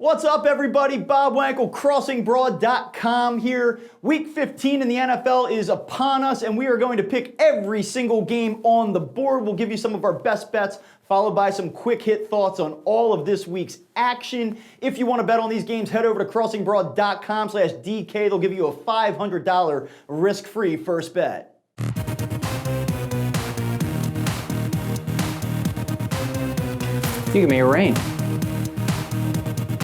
What's up, everybody? Bob Wankel, CrossingBroad.com here. Week 15 in the NFL is upon us, and we are going to pick every single game on the board. We'll give you some of our best bets, followed by some quick hit thoughts on all of this week's action. If you want to bet on these games, head over to CrossingBroad.com/DK. They'll give you a $500 risk-free first bet. You give me a rain.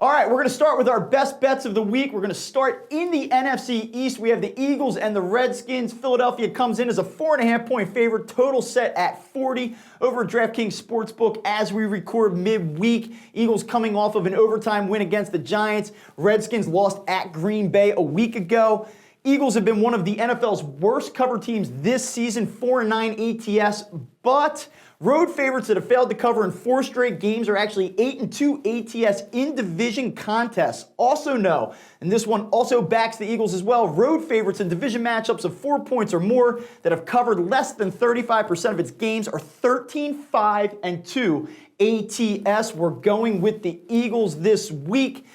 All right, we're going to start with our best bets of the week. We're going to start in the NFC East. We have the Eagles and the Redskins. Philadelphia comes in as a 4.5-point favorite, total set at 40 over DraftKings Sportsbook as we record midweek. Eagles coming off of an overtime win against the Giants. Redskins lost at Green Bay a week ago. Eagles have been one of the NFL's worst cover teams this season, 4-9 ATS, but road favorites that have failed to cover in 4 straight games are actually 8-2 ATS in division contests. Also know, and this one also backs the Eagles as well, road favorites in division matchups of 4 points or more that have covered less than 35% of its games are 13-5-2 ATS. We're going with the Eagles this week.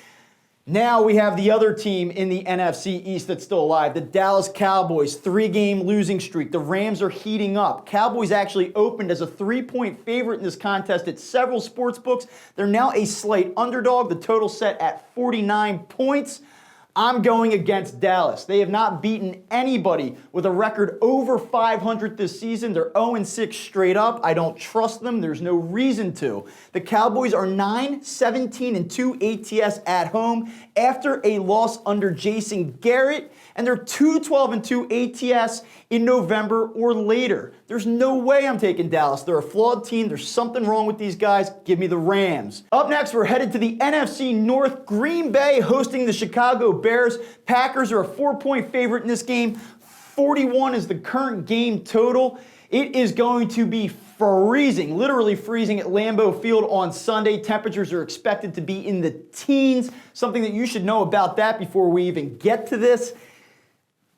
Now we have the other team in the NFC East that's still alive, the Dallas Cowboys, 3-game losing streak. The Rams are heating up. Cowboys actually opened as a 3-point favorite in this contest at several sports books. They're now a slight underdog, the total set at 49 points. I'm going against Dallas. They have not beaten anybody with a record over 500 this season. They're 0-6 straight up. I don't trust them. There's no reason to. The Cowboys are 9-17-2 ATS at home after a loss under Jason Garrett, and they're 2-12-2 ATS in November or later. There's no way I'm taking Dallas. They're a flawed team. There's something wrong with these guys. Give me the Rams. Up next, we're headed to the NFC North. Green Bay hosting the Chicago Bears. Packers are a 4-point favorite in this game. 41 is the current game total. It is going to be freezing, literally freezing at Lambeau Field on Sunday. Temperatures are expected to be in the teens. Something that you should know about that before we even get to this.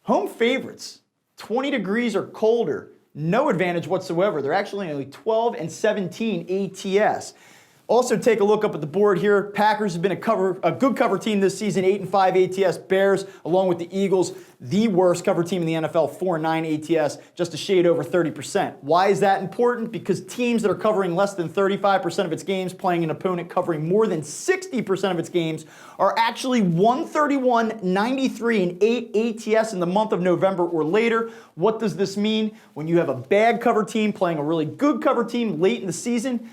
Home favorites, 20 degrees or colder. No advantage whatsoever. They're actually only 12-17 ATS. Also, take a look up at the board here. Packers have been a good cover team this season, 8-5 ATS. Bears, along with the Eagles, the worst cover team in the NFL, 4-9 ATS, just a shade over 30%. Why is that important? Because teams that are covering less than 35% of its games, playing an opponent covering more than 60% of its games, are actually 131, 93, and 8 ATS in the month of November or later. What does this mean? When you have a bad cover team playing a really good cover team late in the season,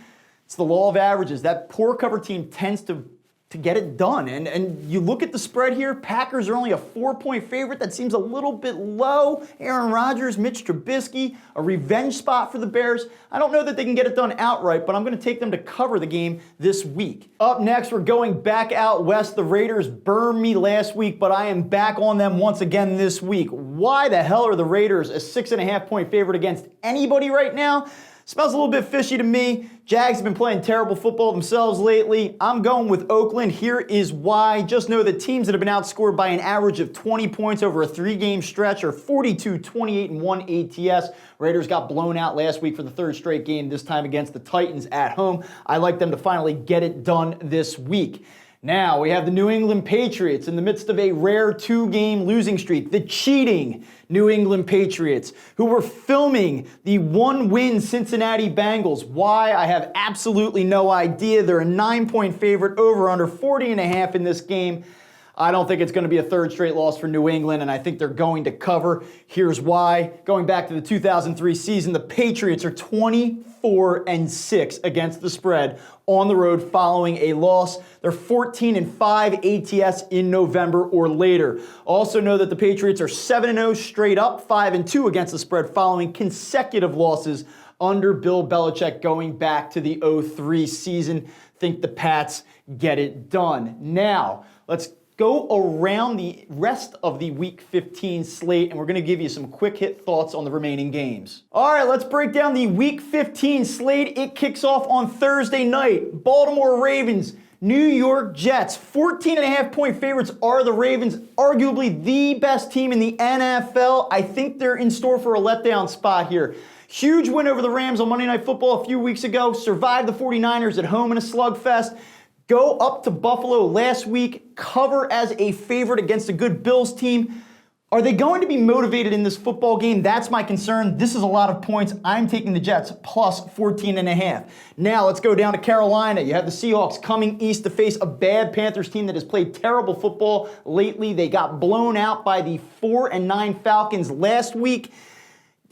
it's the law of averages. That poor cover team tends to get it done. And you look at the spread here, Packers are only a 4-point favorite. That seems a little bit low. Aaron Rodgers, Mitch Trubisky, a revenge spot for the Bears. I don't know that they can get it done outright, but I'm going to take them to cover the game this week. Up next, we're going back out west. The Raiders burned me last week, but I am back on them once again this week. Why the hell are the Raiders a 6.5-point favorite against anybody right now? Smells a little bit fishy to me. Jags have been playing terrible football themselves lately. I'm going with Oakland. Here is why. Just know that teams that have been outscored by an average of 20 points over a 3-game stretch are 42, 28, and 1 ATS. Raiders got blown out last week for the 3rd straight game, this time against the Titans at home. I like them to finally get it done this week. Now, we have the New England Patriots in the midst of a rare 2-game losing streak. The cheating New England Patriots, who were filming the 1-win Cincinnati Bengals. Why? I have absolutely no idea. They're a 9-point favorite, over under 40.5 in this game. I don't think it's going to be a 3rd straight loss for New England, and I think they're going to cover. Here's why. Going back to the 2003 season, the Patriots are 24-6 against the spread on the road following a loss. They're 14-5 ATS in November or later. Also know that the Patriots are 7-0 straight up, 5-2 against the spread following consecutive losses under Bill Belichick going back to the 2003 season. Think the Pats get it done. Now, let's go around the rest of the Week 15 slate, and we're going to give you some quick hit thoughts on the remaining games. All right, let's break down the Week 15 slate. It kicks off on Thursday night. Baltimore Ravens, New York Jets. 14.5-point favorites are the Ravens, arguably the best team in the NFL. I think they're in store for a letdown spot here. Huge win over the Rams on Monday Night Football a few weeks ago. Survived the 49ers at home in a slugfest. Go up to Buffalo last week, cover as a favorite against a good Bills team. Are they going to be motivated in this football game? That's my concern. This is a lot of points. I'm taking the Jets plus 14.5. Now let's go down to Carolina. You have the Seahawks coming east to face a bad Panthers team that has played terrible football lately. They got blown out by the 4-9 Falcons last week.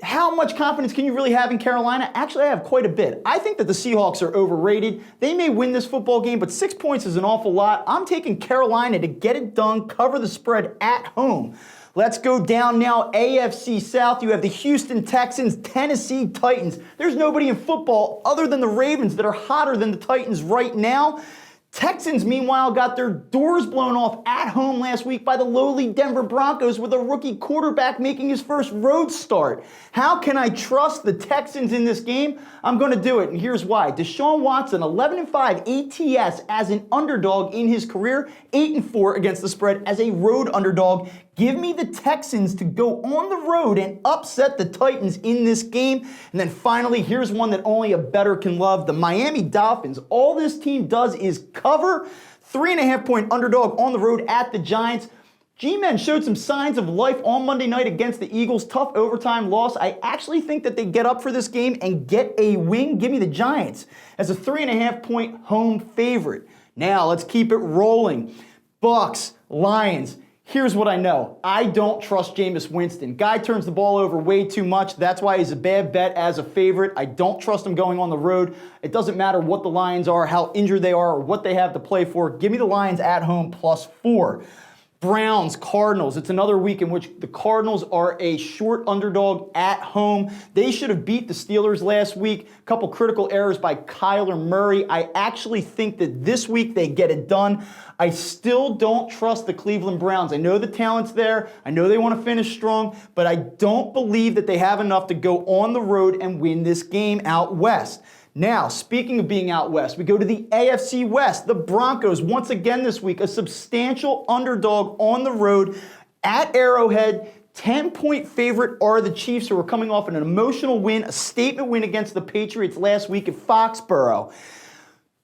How much confidence can you really have in Carolina? Actually, I have quite a bit. I think that the Seahawks are overrated. They may win this football game, but 6 points is an awful lot. I'm taking Carolina to get it done, cover the spread at home. Let's go down now, AFC South. You have the Houston Texans, Tennessee Titans. There's nobody in football other than the Ravens that are hotter than the Titans right now. Texans, meanwhile, got their doors blown off at home last week by the lowly Denver Broncos with a rookie quarterback making his first road start. How can I trust the Texans in this game? I'm going to do it, and here's why. Deshaun Watson, 11-5 ATS as an underdog in his career, 8-4 against the spread as a road underdog. Give me the Texans to go on the road and upset the Titans in this game. And then finally, here's one that only a bettor can love. The Miami Dolphins. All this team does is cover. 3.5-point underdog on the road at the Giants. G-Men showed some signs of life on Monday night against the Eagles. Tough overtime loss. I actually think that they get up for this game and get a win. Give me the Giants as a 3.5-point home favorite. Now let's keep it rolling. Bucks, Lions. Here's what I know. I don't trust Jameis Winston. Guy turns the ball over way too much. That's why he's a bad bet as a favorite. I don't trust him going on the road. It doesn't matter what the Lions are, how injured they are, or what they have to play for. Give me the Lions at home +4. Browns, Cardinals. It's another week in which the Cardinals are a short underdog at home. They should have beat the Steelers last week. A couple critical errors by Kyler Murray. I actually think that this week they get it done. I still don't trust the Cleveland Browns. I know the talent's there. I know they want to finish strong, but I don't believe that they have enough to go on the road and win this game out west. Now, speaking of being out west, we go to the AFC West. The Broncos, once again this week, a substantial underdog on the road at Arrowhead. 10-point favorite are the Chiefs, who are coming off an emotional win, a statement win against the Patriots last week at Foxborough.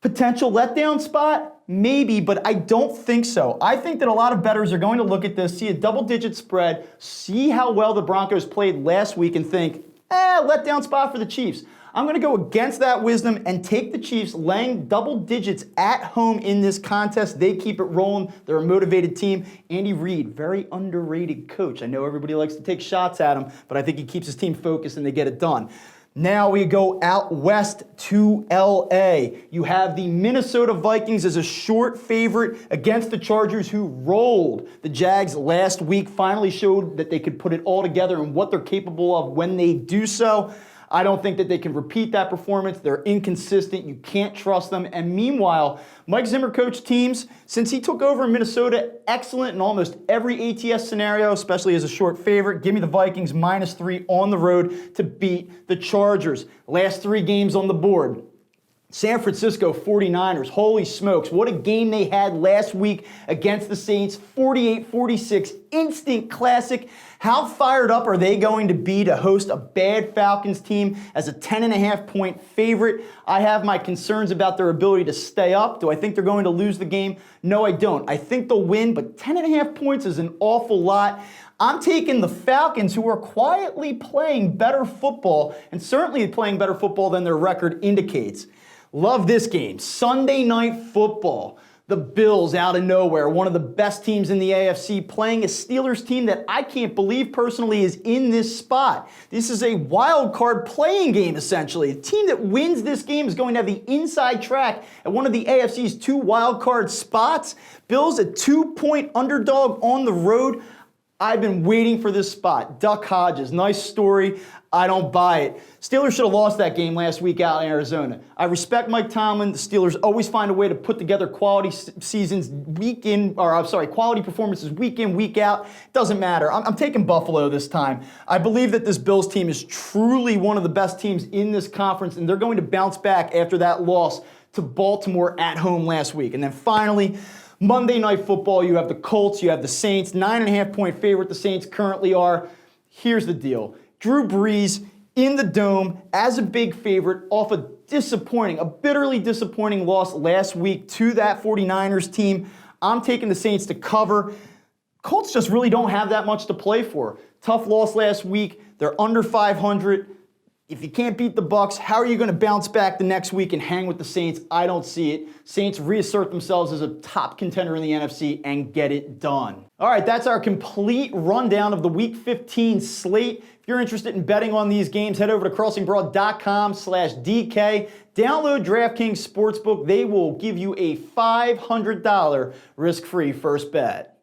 Potential letdown spot? Maybe, but I don't think so. I think that a lot of bettors are going to look at this, see a double-digit spread, see how well the Broncos played last week, and think, letdown spot for the Chiefs. I'm going to go against that wisdom and take the Chiefs laying double digits at home in this contest. They keep it rolling. They're a motivated team. Andy Reid, very underrated coach. I know everybody likes to take shots at him, but I think he keeps his team focused and they get it done. Now we go out west to LA. You have the Minnesota Vikings as a short favorite against the Chargers, who rolled the Jags last week, finally showed that they could put it all together and what they're capable of when they do so. I don't think that they can repeat that performance. They're inconsistent. You can't trust them. And meanwhile, Mike Zimmer coached teams since he took over in Minnesota, excellent in almost every ATS scenario, especially as a short favorite. Give me the Vikings -3 on the road to beat the Chargers. Last 3 games on the board. San Francisco 49ers, holy smokes, what a game they had last week against the Saints, 48-46, instant classic. How fired up are they going to be to host a bad Falcons team as a 10.5-point favorite? I have my concerns about their ability to stay up. Do I think they're going to lose the game? No, I don't. I think they'll win, but 10.5 points is an awful lot. I'm taking the Falcons, who are quietly playing better football, and certainly playing better football than their record indicates. Love this game. Sunday Night Football. The Bills out of nowhere, one of the best teams in the AFC, playing a Steelers team that I can't believe personally is in this spot. This is a wild card playing game, essentially. The team that wins this game is going to have the inside track at one of the AFC's 2 wild card spots. Bills a 2-point underdog on the road. I've been waiting for this spot. Duck Hodges, nice story. I don't buy it. Steelers should have lost that game last week out in Arizona. I respect Mike Tomlin. The Steelers always find a way to put together quality quality performances week in, week out. Doesn't matter. I'm taking Buffalo this time. I believe that this Bills team is truly one of the best teams in this conference, and they're going to bounce back after that loss to Baltimore at home last week. And then finally, Monday Night Football, you have the Colts, you have the Saints, 9.5-point favorite the Saints currently are. Here's the deal. Drew Brees in the Dome as a big favorite off a bitterly disappointing loss last week to that 49ers team. I'm taking the Saints to cover. Colts just really don't have that much to play for. Tough loss last week. They're under 500. If you can't beat the Bucs, how are you going to bounce back the next week and hang with the Saints? I don't see it. Saints reassert themselves as a top contender in the NFC and get it done. All right, that's our complete rundown of the Week 15 slate. If you're interested in betting on these games, head over to crossingbroad.com/DK. Download DraftKings Sportsbook. They will give you a $500 risk-free first bet.